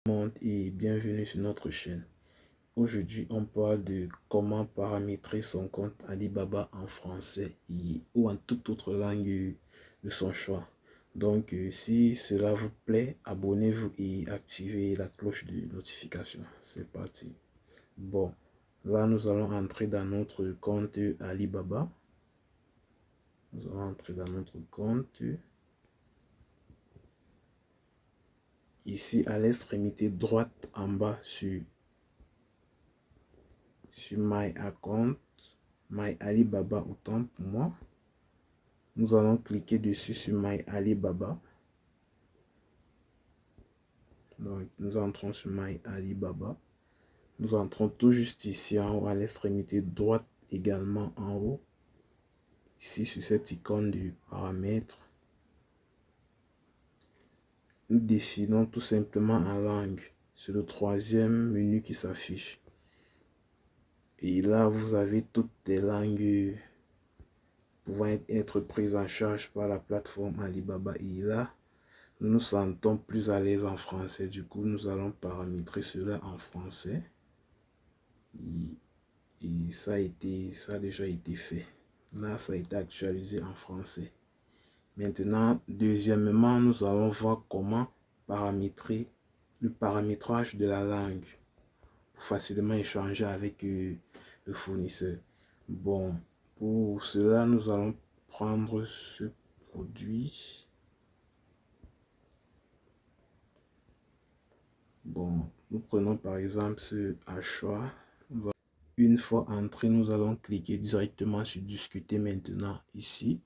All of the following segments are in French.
Monde et bienvenue sur notre chaîne. Aujourd'hui, on parle de comment paramétrer son compte Alibaba en français ou en toute autre langue de son choix. Donc, si cela vous plaît, abonnez-vous et activez la cloche de notification. C'est parti. Bon, là, nous allons entrer dans notre compte Alibaba. Nous allons entrer dans notre compte. Ici, à l'extrémité droite en bas sur My Account, My Alibaba autant pour moi. Nous allons cliquer dessus sur My Alibaba. Donc, nous entrons sur My Alibaba. Nous entrons tout juste ici en haut, à l'extrémité droite également en haut. Ici, sur cette icône du paramètre. Nous définissons tout simplement en langue. C'est le troisième menu qui s'affiche. Et là, vous avez toutes les langues pouvant être prises en charge par la plateforme Alibaba. Et là, nous nous sentons plus à l'aise en français. Du coup, nous allons paramétrer cela en français. Et ça a déjà été fait. Là, ça a été actualisé en français. Maintenant, deuxièmement, nous allons voir comment paramétrer le paramétrage de la langue pour facilement échanger avec le fournisseur. Bon, pour cela, nous allons prendre ce produit. Bon, nous prenons par exemple ce achat. Une fois entré, nous allons cliquer directement sur discuter maintenant ici.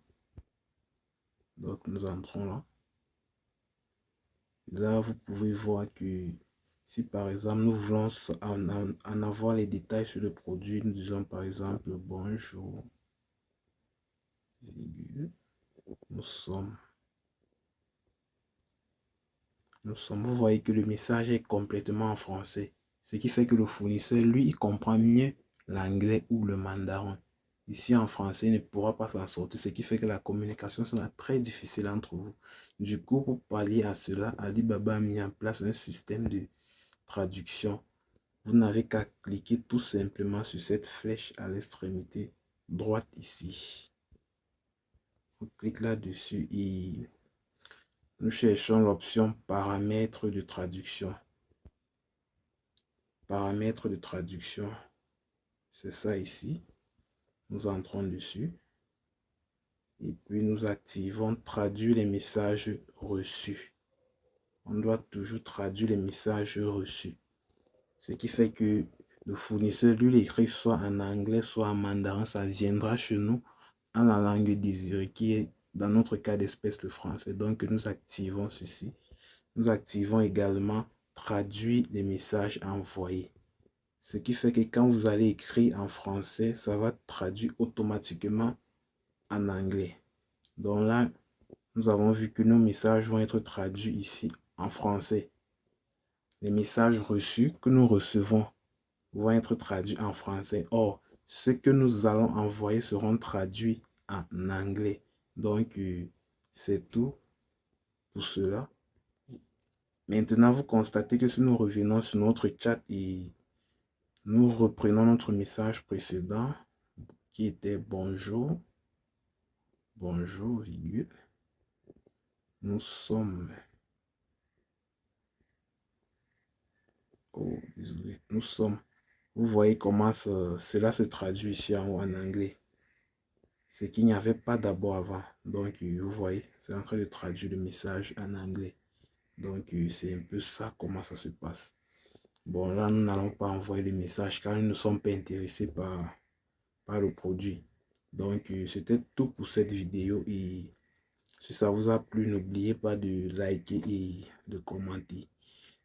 Donc nous entrons là. Là, vous pouvez voir que si par exemple nous voulons en avoir les détails sur le produit, nous disons par exemple bonjour, nous sommes, vous voyez que le message est complètement en français. Ce qui fait que le fournisseur, lui, il comprend mieux l'anglais ou le mandarin. Ici, en français, il ne pourra pas s'en sortir, ce qui fait que la communication sera très difficile entre vous. Du coup, pour pallier à cela, Alibaba a mis en place un système de traduction. Vous n'avez qu'à cliquer tout simplement sur cette flèche à l'extrémité droite ici. On clique là-dessus et nous cherchons l'option paramètres de traduction. Paramètres de traduction, c'est ça ici. Nous entrons dessus. Et puis nous activons traduire les messages reçus. On doit toujours traduire les messages reçus. Ce qui fait que le fournisseur, lui, l'écrit soit en anglais, soit en mandarin. Ça viendra chez nous en la langue désirée, qui est dans notre cas d'espèce le français. Donc nous activons ceci. Nous activons également traduire les messages envoyés. Ce qui fait que quand vous allez écrire en français, ça va traduire automatiquement en anglais. Donc là, nous avons vu que nos messages vont être traduits ici en français. Les messages reçus que nous recevons vont être traduits en français. Or, ceux que nous allons envoyer seront traduits en anglais. Donc, c'est tout pour cela. Maintenant, vous constatez que si nous revenons sur notre chat et nous reprenons notre message précédent qui était bonjour, bonjour, virgule. Nous sommes, oh, désolé, nous sommes, vous voyez comment cela se traduit ici en anglais. Ce qu'il n'y avait pas d'abord avant. Donc, vous voyez, c'est en train de traduire le message en anglais. Donc, c'est un peu ça, comment ça se passe. Bon, là, nous n'allons pas envoyer le message car nous ne sommes pas intéressés par le produit. Donc, c'était tout pour cette vidéo. Et si ça vous a plu, n'oubliez pas de liker et de commenter.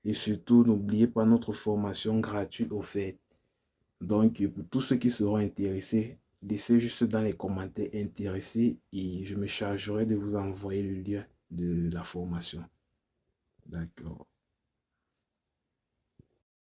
Et surtout, n'oubliez pas notre formation gratuite offerte. Donc, pour tous ceux qui seront intéressés, laissez juste dans les commentaires intéressés et je me chargerai de vous envoyer le lien de la formation. D'accord.